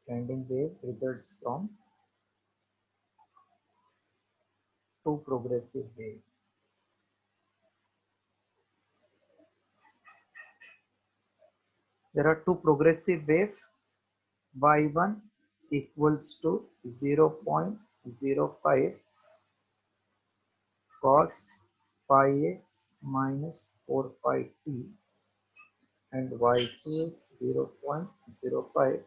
Standing wave results from two progressive waves. There are two progressive waves. Y1 equals to 0.05 cos pi x minus 4 pi t, and y2 is 0.05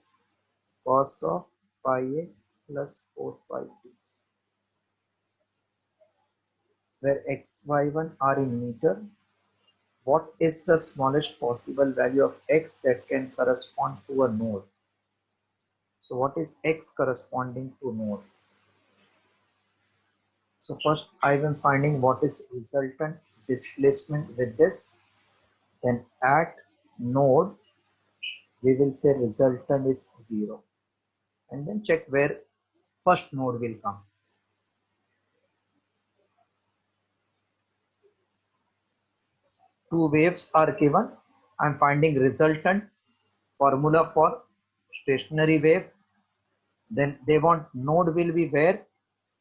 cos of pi x plus 4 pi t, where x, y1 are in meter. What is the smallest possible value of x that can correspond to a node? So what is x corresponding to node? So first I am finding what is resultant displacement with this. Then at node we will say resultant is 0, and then check where first node will come. Two waves are given. I am finding resultant, formula for stationary wave. Then they want node will be where.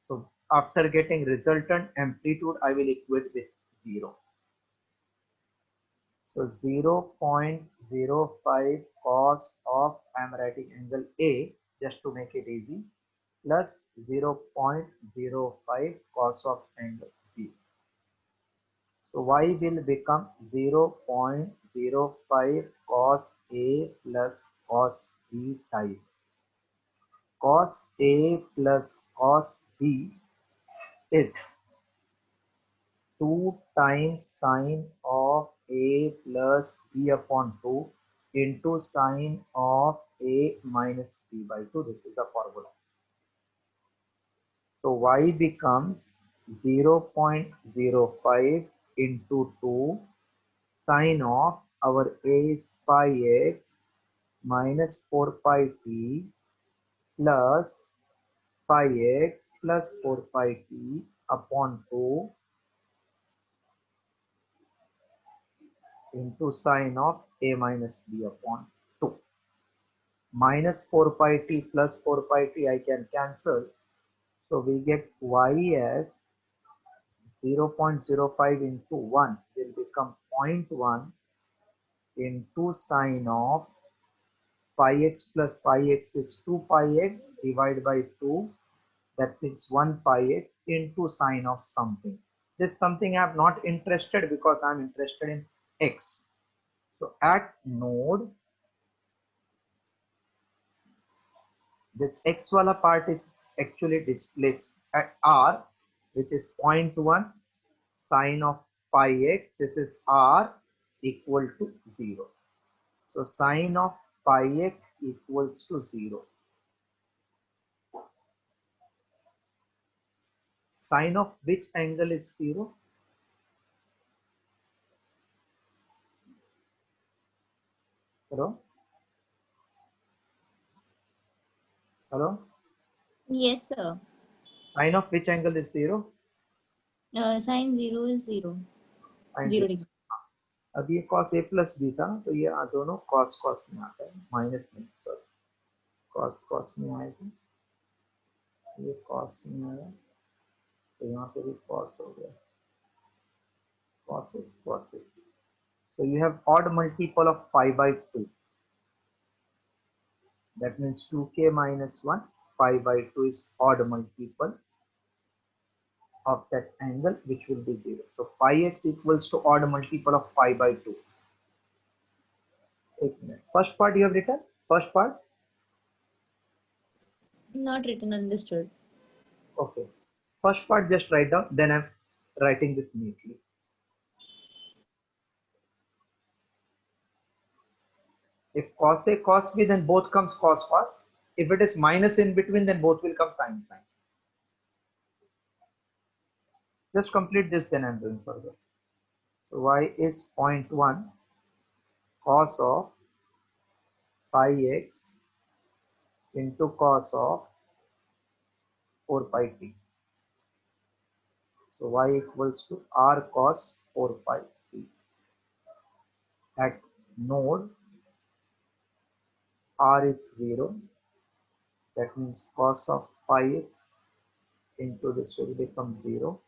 So after getting resultant amplitude, I will equate with 0. So 0.05 cos of, I am writing angle A just to make it easy, plus 0.05 cos of angle B. So y will become 0.05 cos A plus cos B type. Cos A plus cos B is 2 times sine of A plus B upon 2 into sine of A minus B by 2. This is the formula. So y becomes 0.05 into 2 sine of our A is pi x minus 4 pi t plus pi x plus 4 pi t upon 2 into sine of A minus B upon 2. Minus 4 pi t plus 4 pi t I can cancel. So we get y as 0.05 into 1 will become 0.1 into sine of pi x plus pi x is 2 pi x divided by 2, that means 1 pi x into sine of something. This something I am not interested because I am interested in x. So at node, this x wala part is actually displaced at r, which is 0.1 sine of pi x. This is r equal to 0. So sine of pi x equals to 0. Sine of which angle is 0? Hello? Hello? Yes, sir. Sine of which angle is 0? Sine 0 is 0. Sine 0. 0 degree. अब ये cos a plus b था, तो ये दोनों cos cos में आता है, minus नहीं, सॉरी, cos cos में आएगा, ये cos में आया, तो यहाँ पे भी cos हो गया, cos x cos x. So you have odd multiple of pi by 2. That means 2k minus 1, pi by 2 is odd multiple of that angle, which will be 0. So pi x equals to odd multiple of pi by 2. First part you have written? First part? Not written, understood. Okay. First part just write down, then I'm writing this neatly. If cos A cos B, then both comes cos cos. If it is minus in between, then both will come sin sin. Just complete this, then I'm doing further. So y is 0.1 cos of pi x into cos of 4 pi t. So y equals to r cos 4 pi t. At node, r is 0, That means cos of pi x into this will become 0.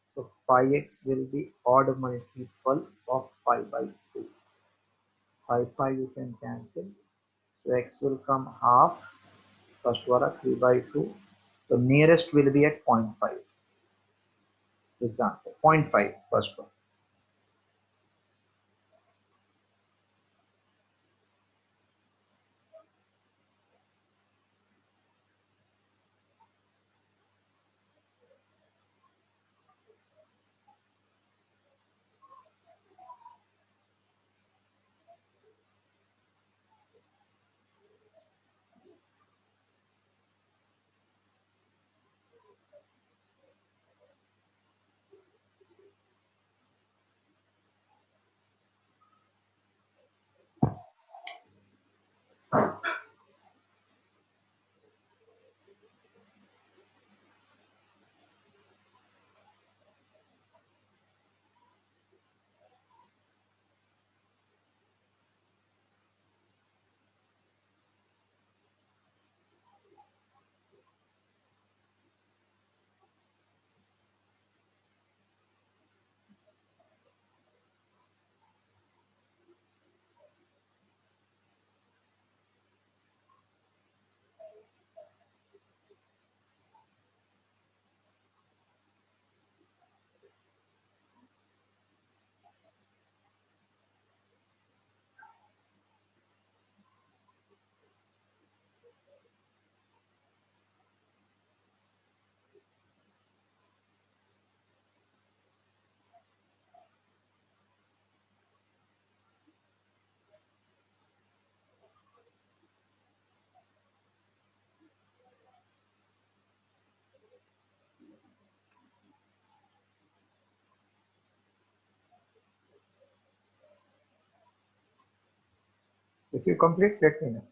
So pi x will be odd multiple of pi by 2. Pi you can cancel. So x will come half. First one 3 by 2. So nearest will be at 0.5. Is the answer. 0.5 first one. If you complete, let me know.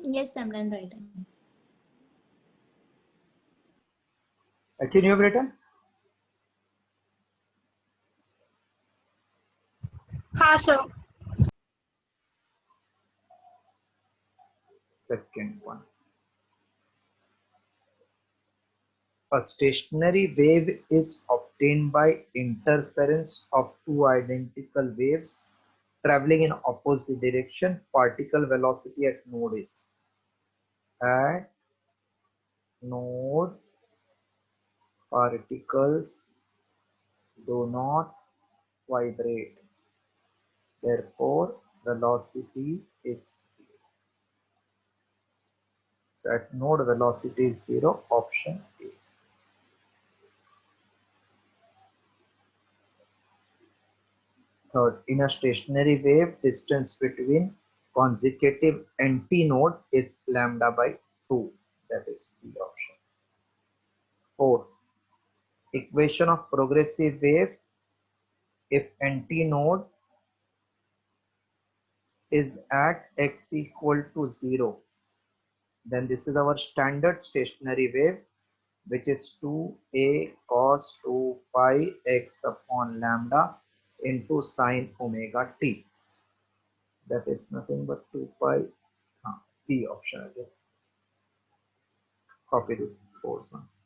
Yes, I'm done writing. Can you have written? हाँ sir. Second one. A stationary wave is obtained by interference of two identical waves traveling in opposite direction. Particle velocity at node is. At node, particles do not vibrate. Therefore, velocity is 0. So at node velocity is 0, option A. Third, in a stationary wave, distance between consecutive antinode is lambda by 2. That is B option. Fourth, equation of progressive wave, if antinode is at x equal to 0, then this is our standard stationary wave, which is 2a cos 2 pi x upon lambda into sine omega t. That is nothing but 2 pi. B option again. Copy this four ones.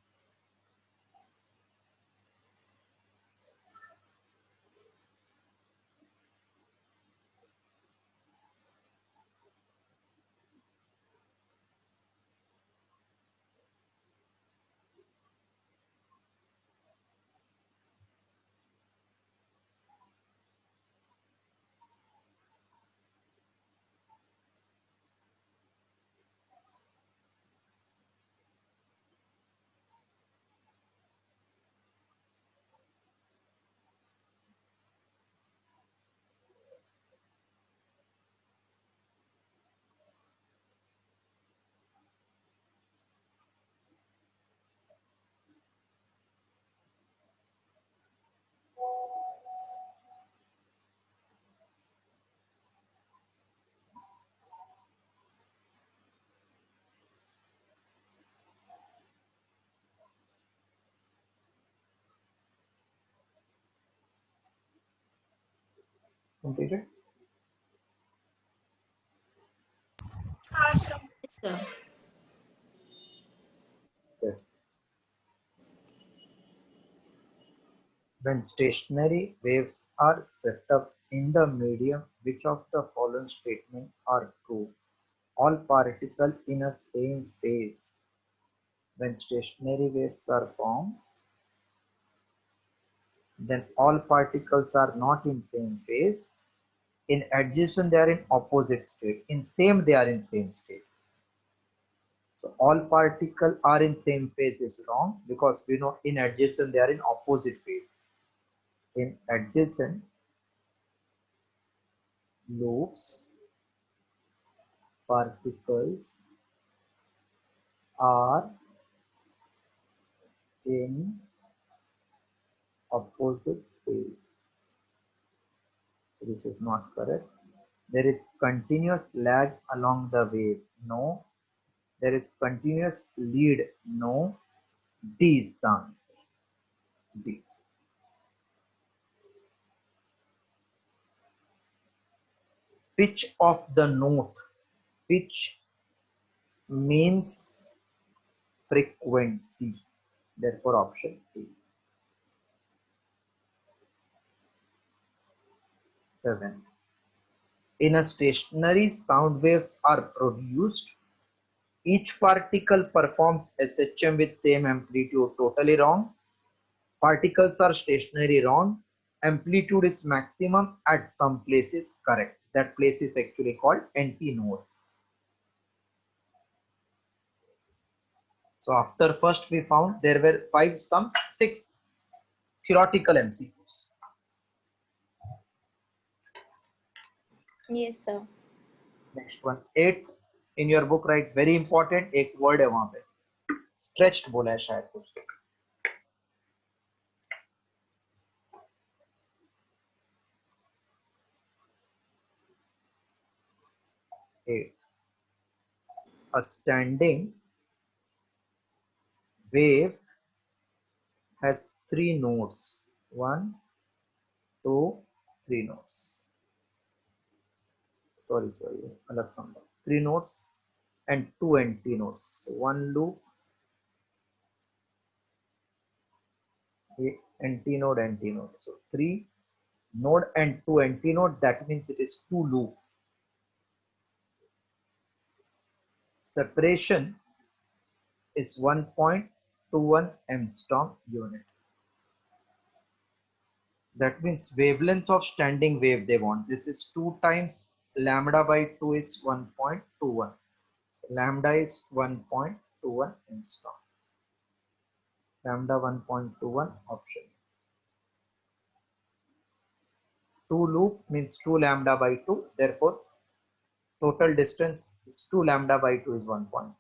Completed? Yes, sir. Yes. When stationary waves are set up in the medium, which of the following statements are true? All particles in a same phase. When stationary waves are formed, then all particles are not in same phase. In adjacent, they are in opposite state. In same, they are in same state. So all particles are in same phase is wrong because we know in adjacent they are in opposite phase. In adjacent loops, particles are in opposite phase. So this is not correct. There is continuous lag along the wave. No. There is continuous lead. No. D is the answer. D. Pitch of the note. Pitch means frequency. Therefore, option A. 7. In a stationary, sound waves are produced. Each particle performs SHM with same amplitude. Totally wrong. Particles are stationary, wrong. Amplitude is maximum at some places, correct. That place is actually called antinode. So after first we found there were 5 sums, 6 theoretical MCQs. Yes, sir. Next one, 8th in your book write very important एक word है वहां पे stretched बोला है शायद कुछ. 8. A standing wave has 3 nodes. 1, 2, 3 nodes. Sorry, अलग sum. 3 nodes and 2 antinodes. So one loop, antinode. So 3 node and 2 antinode. That means it is 2 loop. Separation is 1.21 angstrom unit. That means wavelength of standing wave they want. This is 2 times lambda by 2 is 1.21. So lambda is 1.21 angstrom. Lambda 1.21 option. 2 loop means 2 lambda by 2. Therefore, total distance is 2 lambda by 2 is 1.2.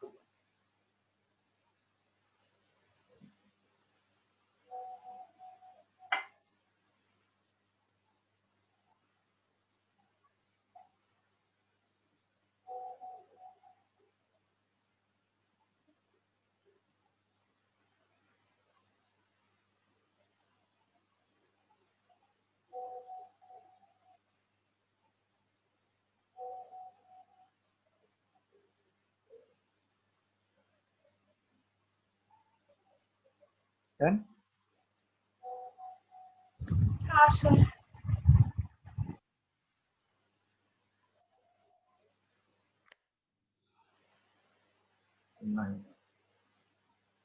Then Yes, sir. 9.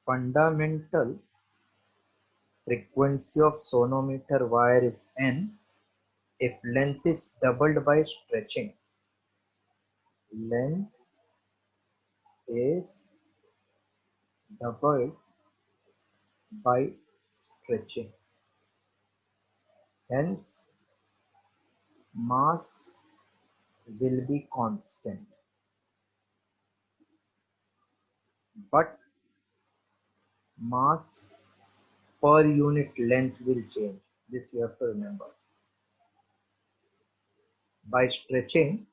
Fundamental frequency of sonometer wire is N if length is doubled by stretching. Length is doubled by stretching. Hence, mass will be constant. But mass per unit length will change. This you have to remember. By stretching,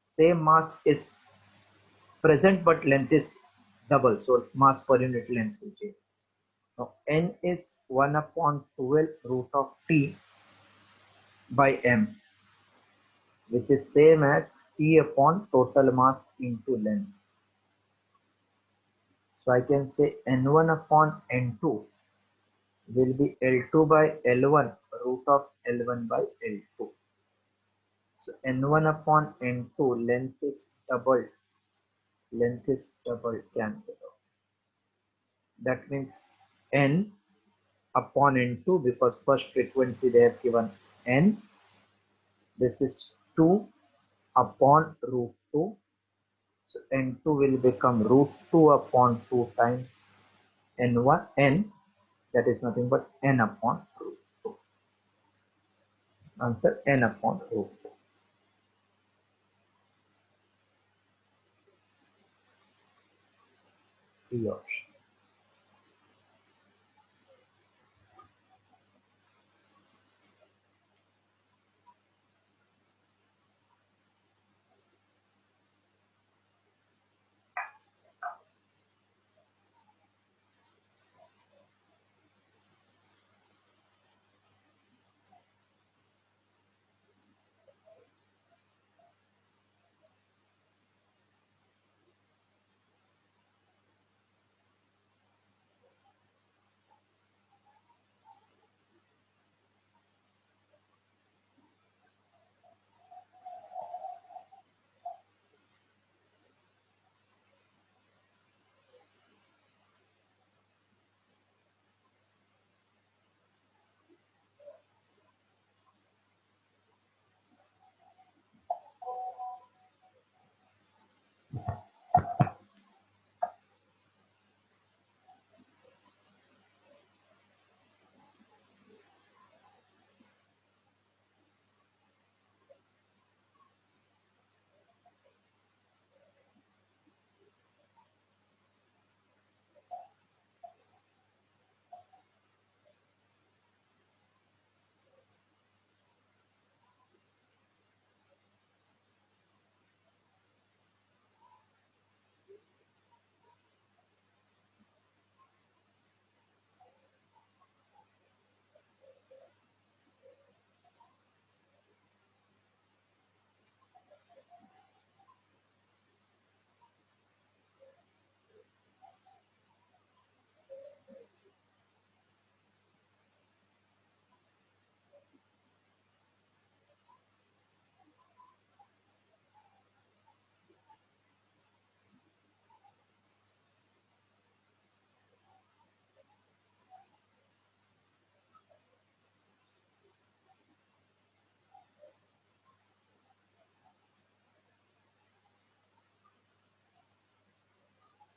same mass is present but length is double. So mass per unit length will change. Now N is 1 upon 12 root of T by M. which is same as T upon total mass into length. So I can say N1 upon N2 will be L2 by L1 root of L1 by L2. So N1 upon N2 length is doubled, cancel out. That means N upon N2, because first frequency they have given N, this is 2 upon root 2. So N2 will become root 2 upon 2 times N1, N, that is nothing but N upon root 2. Answer N upon root 2. D option.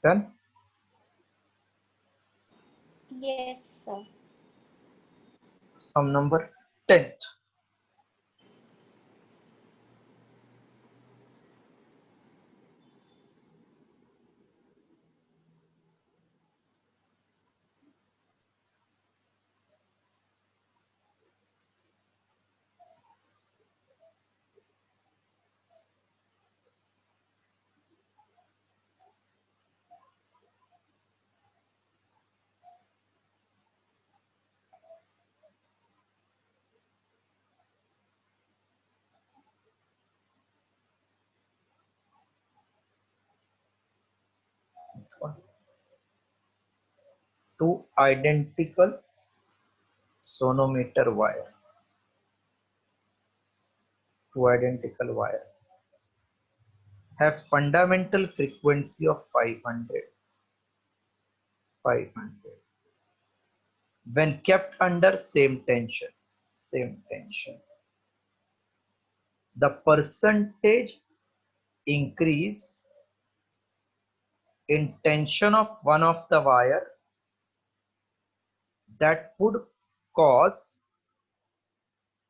Done? Yes, sir. Sum number 10th. Two identical sonometer wire. Two identical wire have fundamental frequency of 500. When kept under same tension, the percentage increase in tension of one of the wire that would cause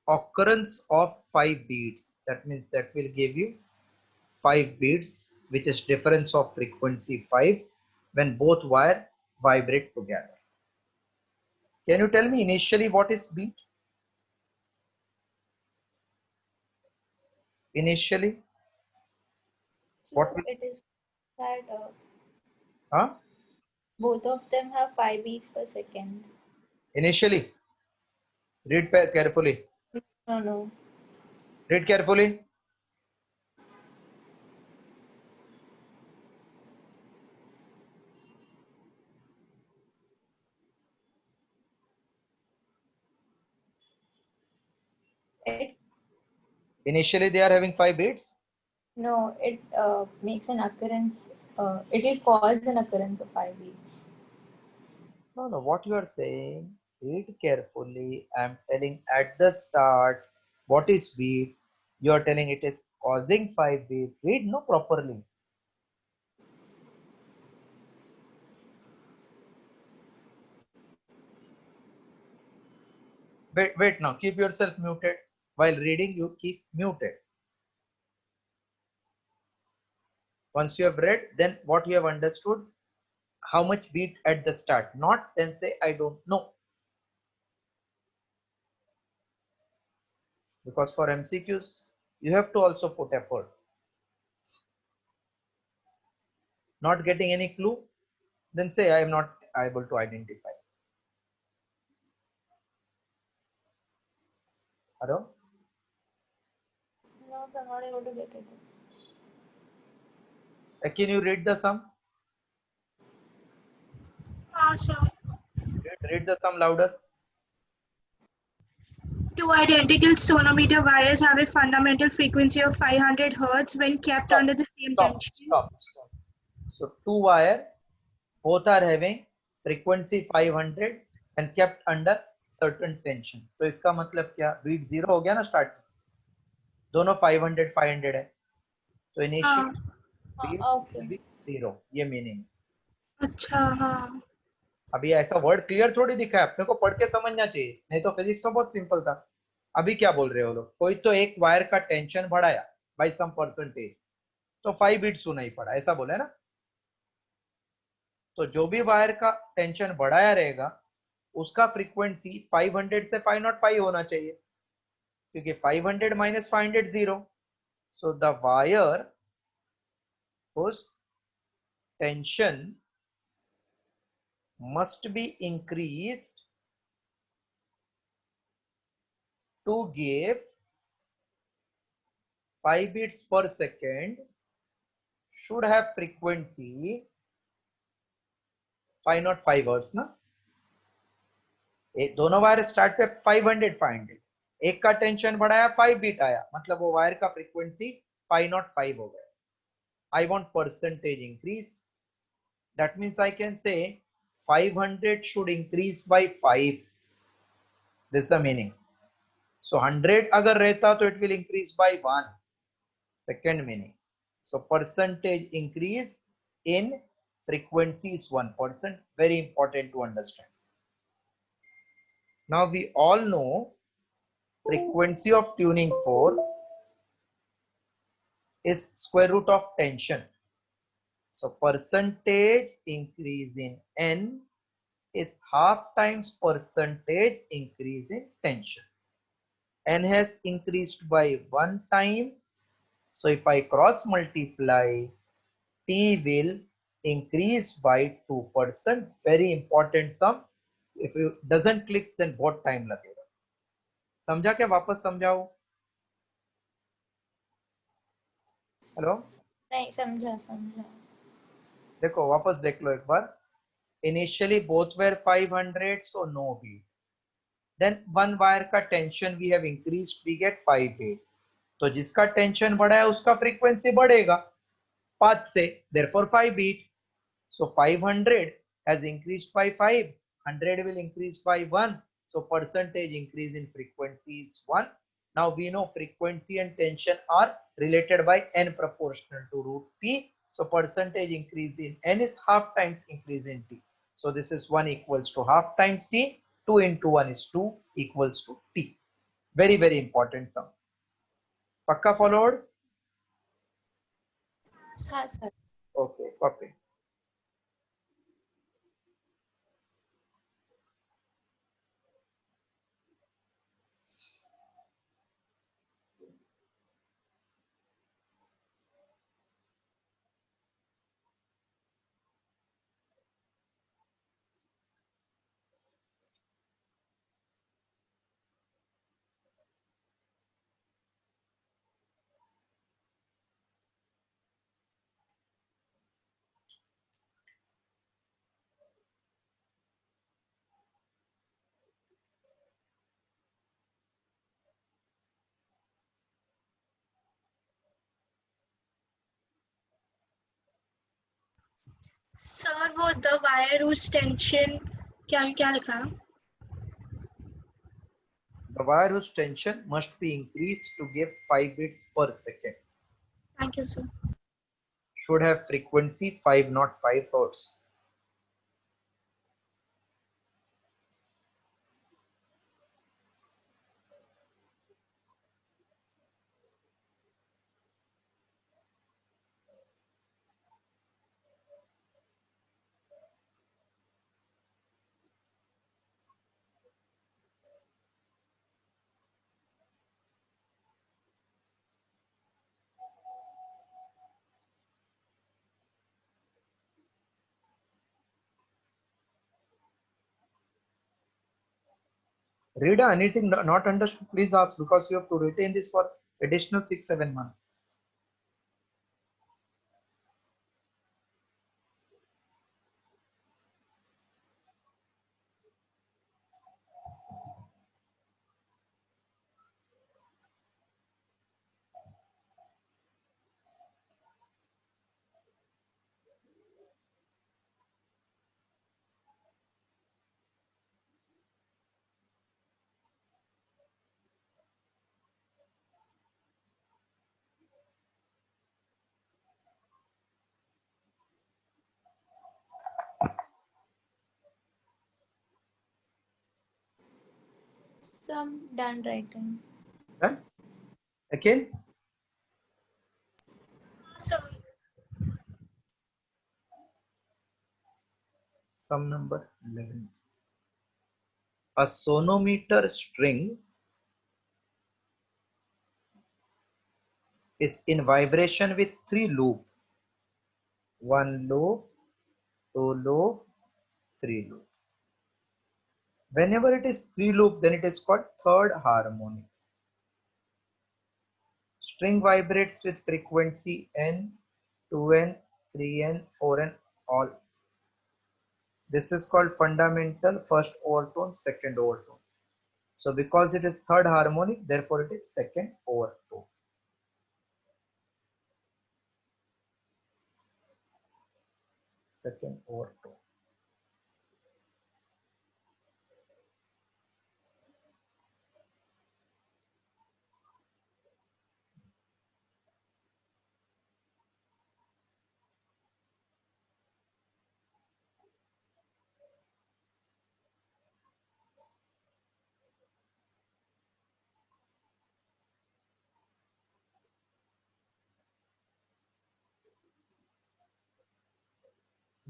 occurrence of 5 beats. That means that will give you 5 beats, which is difference of frequency 5 when both wire vibrate together. Can you tell me initially what is beat? Initially, what So will, it is that huh? both of them have 5 beats per second. Initially, read carefully. No, no. Read carefully. It Initially they are having 5 bits. no, it makes an occurrence. It will cause an occurrence of 5 beats. No, what you are saying, read carefully. I am telling at the start what is beat. You are telling it is causing 5 beat. Read no properly. Wait now. Keep yourself muted. While reading, you keep muted. Once you have read, then what you have understood, how much beat at the start. Not then say, I don't know. Because for MCQs, you have to also put effort. Not getting any clue, then say, I am not able to identify. Hello? No, so I'm not able to get it. Can you read the sum? Sir. Read the sum louder. Two identical sonometer wires have a fundamental frequency of 500 Hz when kept under the same tension. Stop. So two wire, both are having frequency 500 and kept under certain tension. तो इसका मतलब क्या? Beat 0 हो गया ना start में, दोनों 500 है, तो initial beat Okay. will be 0. ये मीनिंग. अच्छा हाँ. अभी ऐसा वर्ड क्लियर थोड़ी दिखा है, अपने को पढ़ के समझना चाहिए, नहीं तो फिजिक्स तो बहुत सिंपल था. अभी क्या बोल रहे हो लोग? कोई तो एक वायर का टेंशन बढ़ाया बाय सम परसेंटेज, तो 5 बीट सुनाई पड़ा, ऐसा बोला है ना. तो जो भी वायर का टेंशन बढ़ाया रहेगा उसका फ्रीक्वेंसी 500 से 505 होना चाहिए, क्योंकि 500 minus 500 0. So the wire whose tension must be increased to give 5 beats per second should have frequency 505 hertz ना. दोनों वायर स्टार्ट पे 500 एक का टेंशन बढ़ाया 5 बीट आया, मतलब वो वायर का फ्रीक्वेंसी 505 हो गया. I want percentage increase. That means I can say 500 should increase by 5. This is the meaning. So 100 अगर रहता तो it will increase by 1. Second meaning. So percentage increase in frequency is 1%. Very important to understand. Now we all know frequency of tuning fork is square root of tension. So percentage increase in N is half times percentage increase in tension. N has increased by 1 time. So if I cross multiply, T will increase by 2%. Very important sum. If it doesn't click, then बहुत time लगेगा. समझा क्या? वापस समझाओ. Hello, नहीं समझा समझा. देखो वापस देख लो एक बार. Initially both were 500, so no beat. Then one wire का tension we have increased, we get 5 beat. तो जिसका टेंशन बढ़ा है उसका फ्रीक्वेंसी बढ़ेगा 5 से, therefore 5 beat. So 500 has increased by 5, 100 will increase by 1, so percentage increase in frequency is 1. Now we know frequency and tension are related by n proportional to root p, so percentage increase in n is half times increase in t. So this is 1 equals to half times t, 2 into 1 is 2 equals to t. Very important sum. Pakka followed? हाँ sir. Okay, copy. Sir वो the wire whose tension क्या क्या लिखा है? The wire whose tension must be increased to give 5 bits per second Thank you, sir. should have frequency 5 not 5 hertz. Rita, anything not understood, please ask, because you have to retain this for additional 6-7 months. Some done writing. Done? Again, So sum number 11. A sonometer string is in vibration with 3 loops. 1 loop, 2 loop, 3 loop. Whenever it is 3 loop, then it is called third harmonic. String vibrates with frequency n, 2n, 3n, 4n, all. This is called fundamental first overtone, second overtone. So because it is third harmonic, therefore it is second overtone. Second overtone.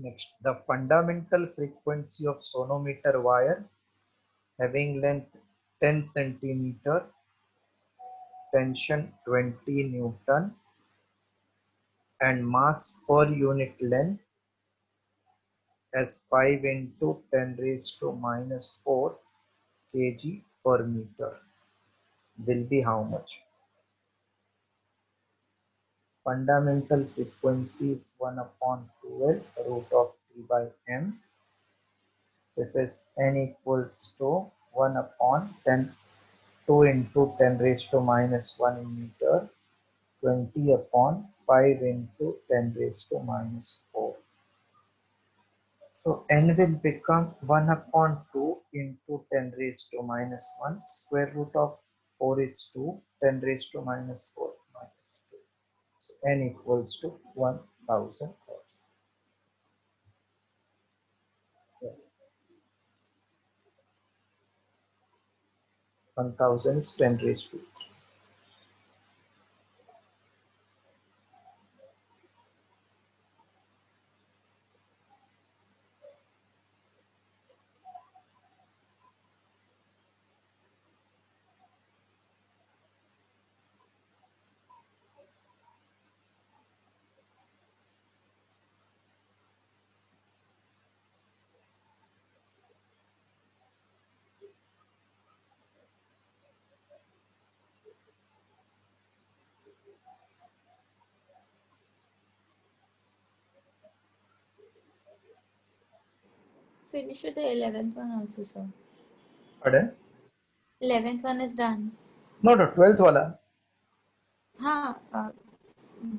Next, the fundamental frequency of sonometer wire having length 10 centimeter, tension 20 Newton, and mass per unit length as 5 into 10 raised to minus 4 kg per meter will be how much? Fundamental frequency is 1 upon 12 root of T by M. This is N equals to 1 upon 10, 2 into 10 raised to minus 1 meter, 20 upon 5 into 10 raised to minus 4. So N will become 1 upon 2 into 10 raised to minus 1. Square root of 4 is 2. 10 raised to minus 4 minus 2. So N equals to 1000 hertz. Yeah. 1000 is 10 raised to. Finish with the 11th one also, sir. Pardon? 11th one is done. No, 12th wala.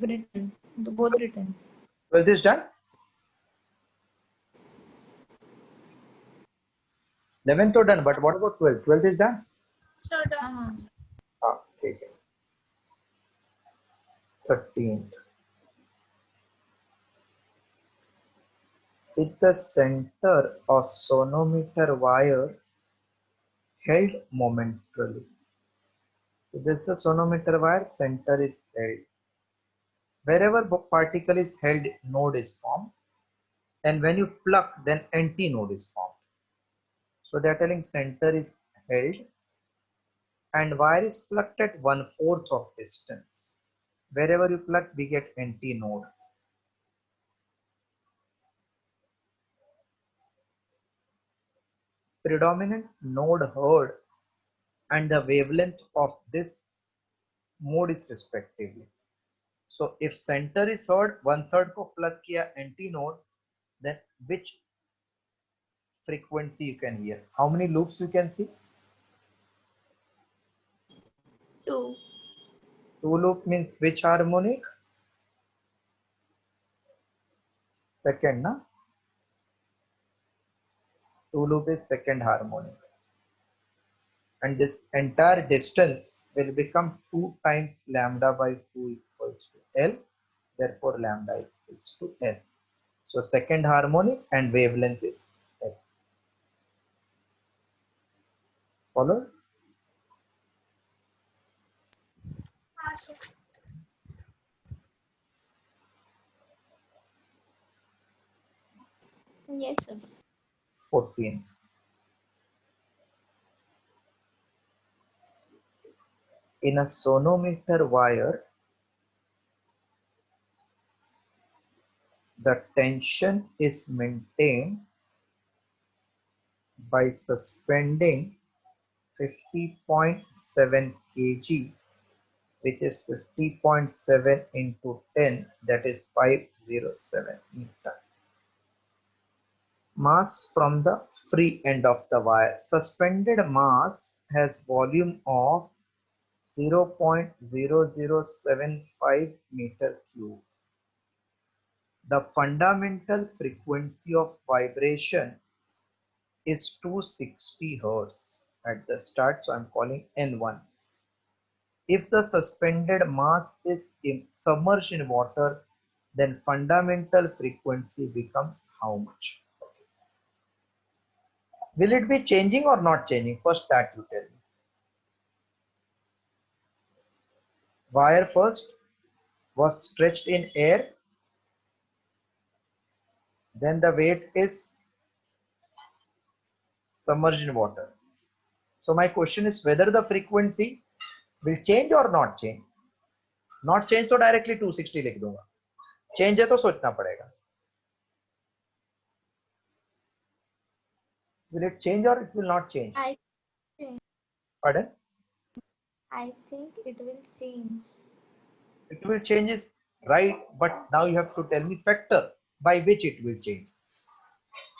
Written. Both written. 12th is done? 11th तो done, but what about 12th? 12th is done. So done. ठीक है. 13th. If the center of sonometer wire held momentarily. So this is the sonometer wire, center is held. Wherever particle is held, node is formed. And when you pluck, then antinode is formed. So they are telling center is held and wire is plucked at 1/4 of distance. Wherever you pluck, we get antinode. Predominant node heard and the wavelength of this mode is respectively. So if center is heard, 1/3 को plug किया antinode, then which frequency you can hear? How many loops you can see? 2. 2 loop means which harmonic? Second, na? 2 loop is second harmonic. And this entire distance will become 2 times lambda by 2 equals to L. Therefore, lambda equals to L. So second harmonic and wavelength is L. Follow? Sir. Yes, sir. 14. In a sonometer wire, the tension is maintained by suspending 50.7 kg, which is 50.7 into 10, that is 507 meter. Mass from the free end of the wire. Suspended mass has volume of 0.0075 meter cube. The fundamental frequency of vibration is 260 Hz at the start, so I'm calling N1. If the suspended mass is submerged in water, then fundamental frequency becomes how much? Will it be changing or not changing? First that you tell me. Wire first was stretched in air, then the weight is submerged in water. So my question is whether the frequency will change or not change. Not change तो directly 260 लिख दूंगा. Change है तो सोचना पड़ेगा. Will it change or it will not change? I think, Pardon? I think it will change. It will change is right, but now you have to tell me factor by which it will change.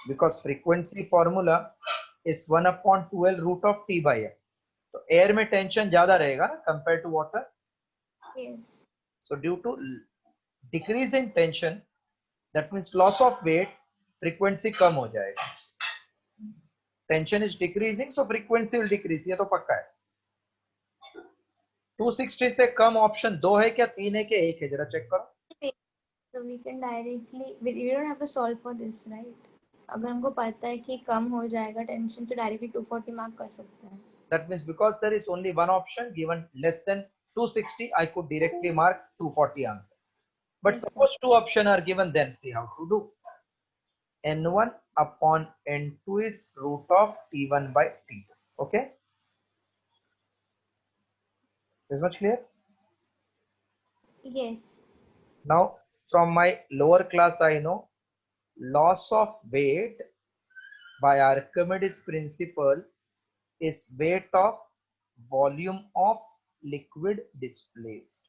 Because frequency formula is 1/2L root of T by F. So air में tension ज़्यादा रहेगा ना compared to water. Yes. So due to decrease in tension, that means loss of weight, frequency कम हो जाएगा. Tension is decreasing, so frequency will decrease. ये तो पक्का है. 260 से कम ऑप्शन 2 है क्या 3 है क्या 1 है जरा चेक करो. So we can directly, we don't have to solve for this, right? अगर हमको पता है कि कम हो जाएगा टेंशन तो डायरेक्टली 240 मार्क कर सकते हैं. That means because there is only one option given less than 260, I could directly mark 240 answer. But Yes, suppose two options are given, then see how to do. N1 upon N2 is root of T1 by T2. Okay? Is much clear? Yes. Now, from my lower class, I know loss of weight by Archimedes principle is weight of volume of liquid displaced.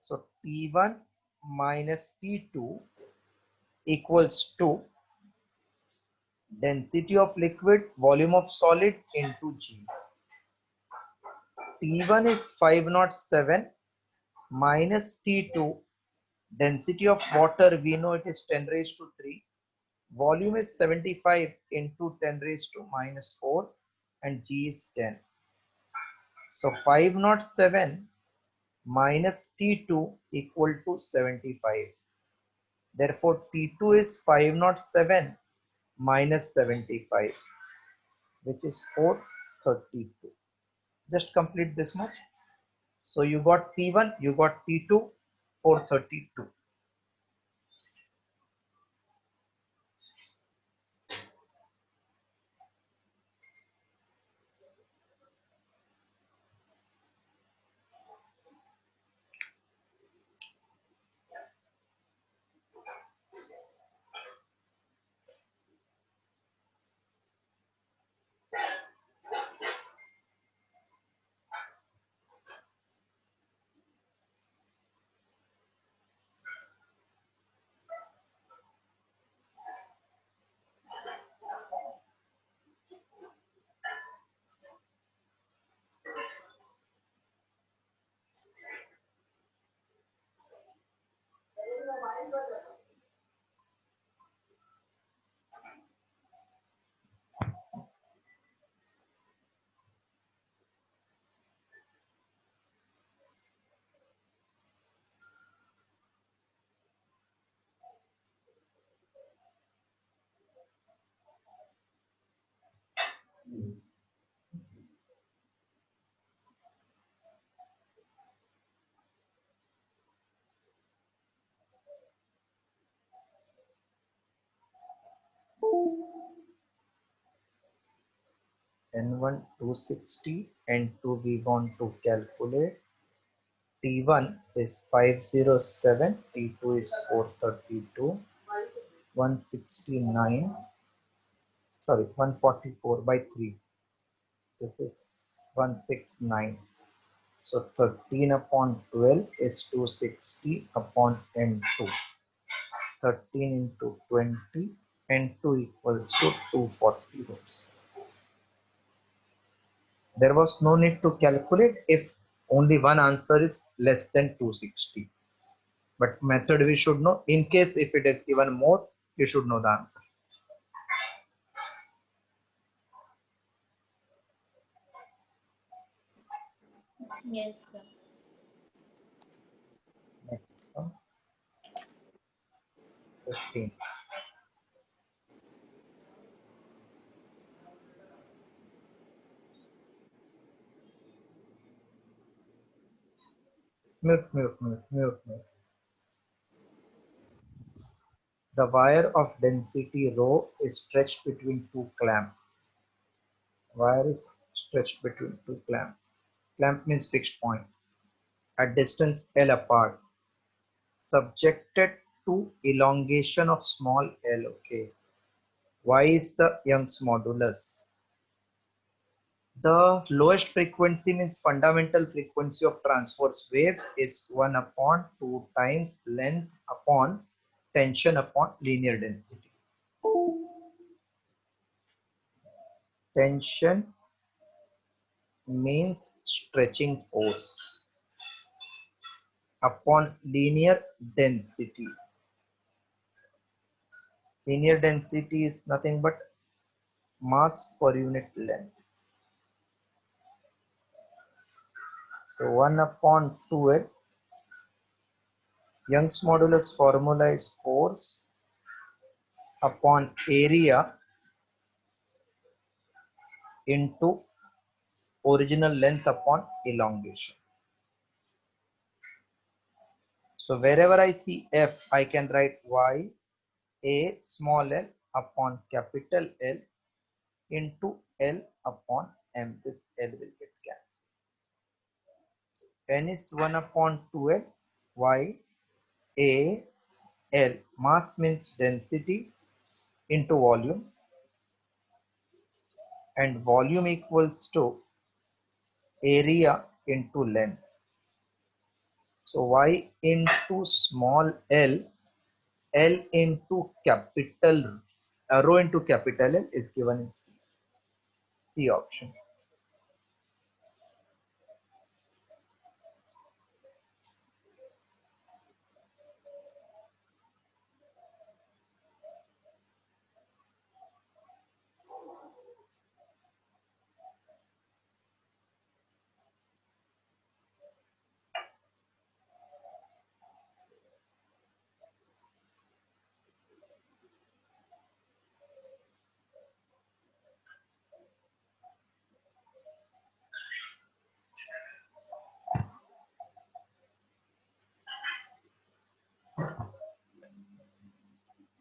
So T1 minus T2 equals to density of liquid, volume of solid into G. T1 is 507 minus T2, density of water, we know it is 10 raised to 3, Volume is 75 into 10 raised to minus 4 and G is 10. So 507 minus T2 equal to 75. Therefore, T2 is 507 minus 75, which is 432. Just complete this much. So you got T1, you got T2, 432. N1 260, N2 we want to calculate. T1 is 507, T2 is 432, 169, sorry, 144 by 3. This is 169. So 13 upon 12 is 260 upon N2. 13 into 20, N2 equals to 240 volts. There was no need to calculate if only one answer is less than 260. But method we should know. In case if it is given more, you should know the answer. Yes, sir. Next sum, 15. Mute. The wire of density rho is stretched between two clamps. Wire is stretched between two clamps. Clamp means fixed point. At distance L apart. Subjected to elongation of small l. Okay. Y is the Young's modulus. The lowest frequency means fundamental frequency of transverse wave is 1 upon 2 times length upon tension upon linear density. Tension means stretching force upon linear density. Linear density is nothing but mass per unit length. So 1 upon 2L, Young's modulus formula is force upon area into original length upon elongation. So wherever I see F, I can write Y A small l upon capital L into L upon M. This L will get cancelled. N is 1 upon 2L Y A L. Mass means density into volume, and volume equals to area into length. So Y into small l, L into capital, rho into capital L is given in C option.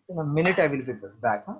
In a minute I will be back. Huh?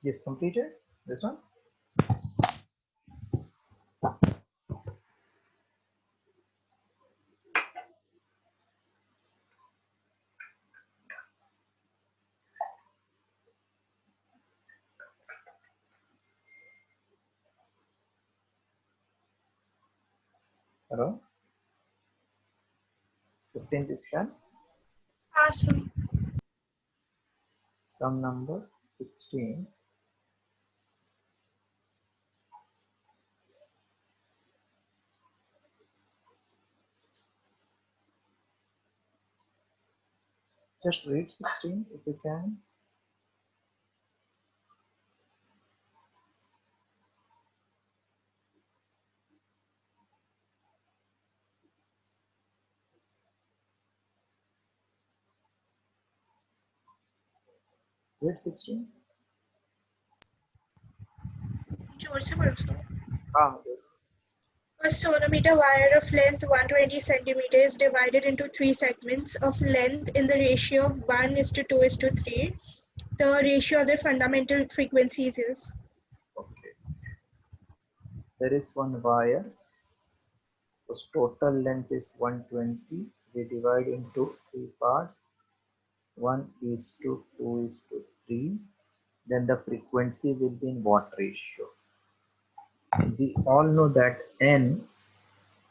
Yes, completed. This one. Hello. 15th is done. Awesome. Sum number 16. Just read 16 if you can. Read 16. जोर से पढ़ो sir. Yes. A sonometer wire of length 120 centimeter is divided into 3 segments of length in the ratio of 1:2:3. The ratio of their fundamental frequencies is. Okay. There is one wire whose total length is 120. We divide into 3 parts. 1:2:3. Then the frequency will be in what ratio? We all know that N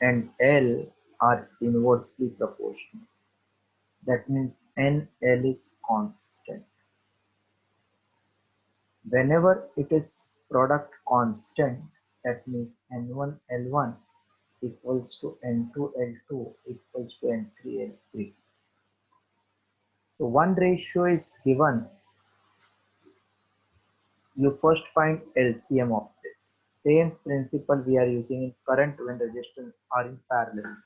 and L are inversely proportional. That means NL is constant. Whenever it is product constant, that means N1 L1 equals to N2 L2 equals to N3 L3. So one ratio is given. You first find LCM of this. Same principle we are using in current when resistance are in parallel.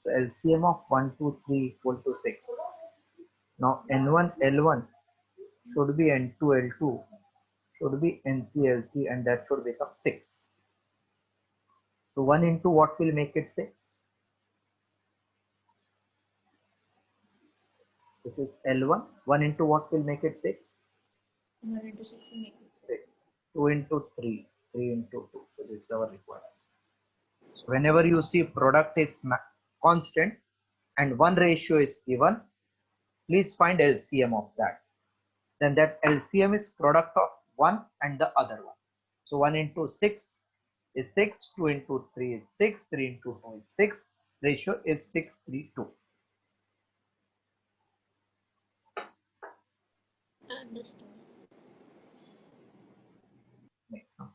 So LCM of 1, 2, 3 equal to 6. Now N1 L1 should be N2 L2 should be N3 L3 and that should become 6. So 1 into what will make it 6? This is L1. 1 into what will make it 6? 1 into 6 will make it 6. 2 into 3. 3 into 2. So this is our requirement. So whenever you see product is constant and one ratio is given, please find LCM of that. Then that LCM is product of one and the other one. So 1 into 6 is 6, 2 into 3 is 6, 3 into 2 is 6. Ratio is 6:3:2. Understood. Next one.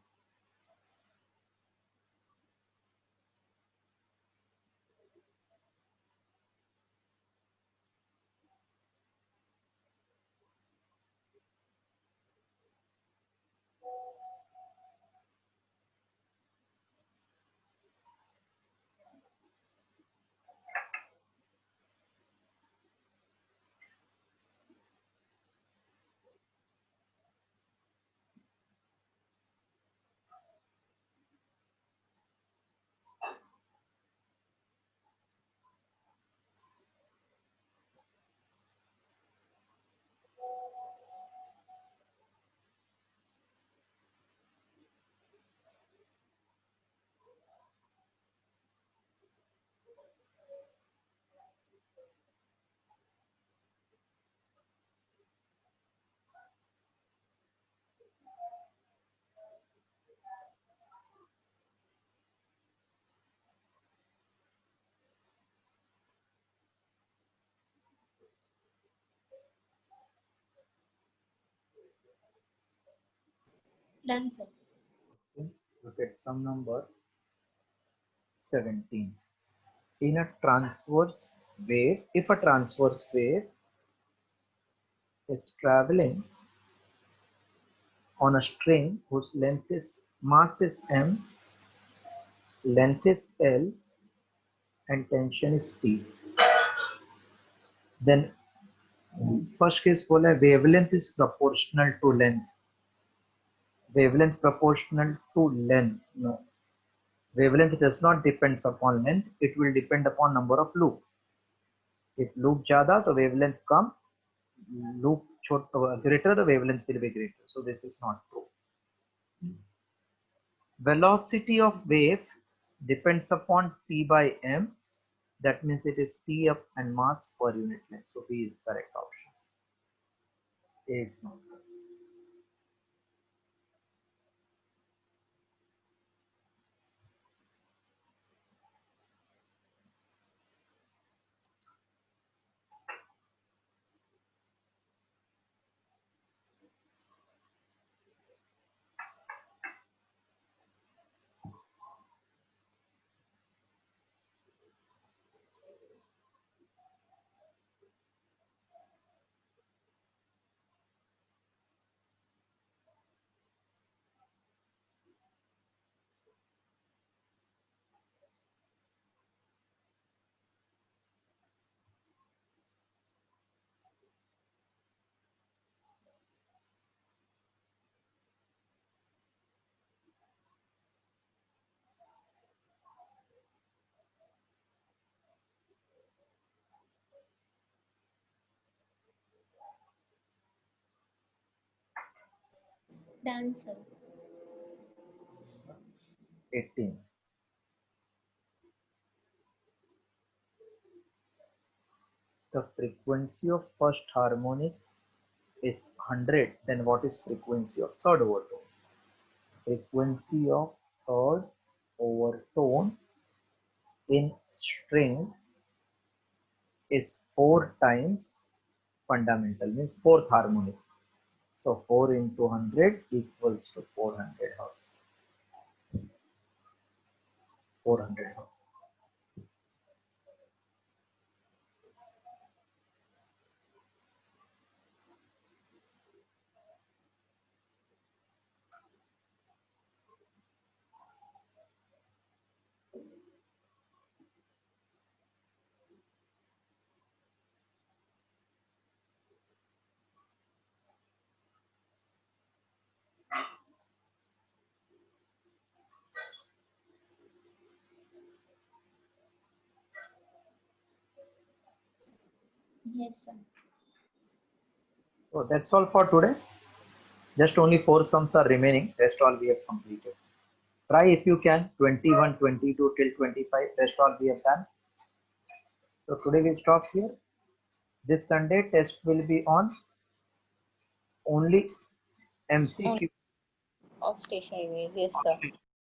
Done, sir. Okay. Look at sum number 17. In a transverse wave, if a transverse wave is traveling on a string whose length is mass is m, length is L, and tension is T, then first case बोला है wavelength is proportional to length. Wavelength proportional to length. No. Wavelength does not depend upon length. It will depend upon number of loop. If loop ज़्यादा तो wavelength come. Loop greater, the wavelength will be greater. So this is not true. Velocity of wave depends upon T by m. That means it is T up and mass per unit length. So B is correct option. A is not correct. Done, sir. 18. The frequency of first harmonic is 100. Then what is frequency of third overtone? Frequency of third overtone in string is 4 times fundamental, means fourth harmonic. So 4 into 100 equals to 400 hertz. 400 hertz. Yes, sir. So that's all for today. Just only 4 sums are remaining. Rest all we have completed. Try if you can 21, 22 till 25. Rest all we have done. So today we stop here. This Sunday test will be on only MCQ. Of stationary waves, yes, sir.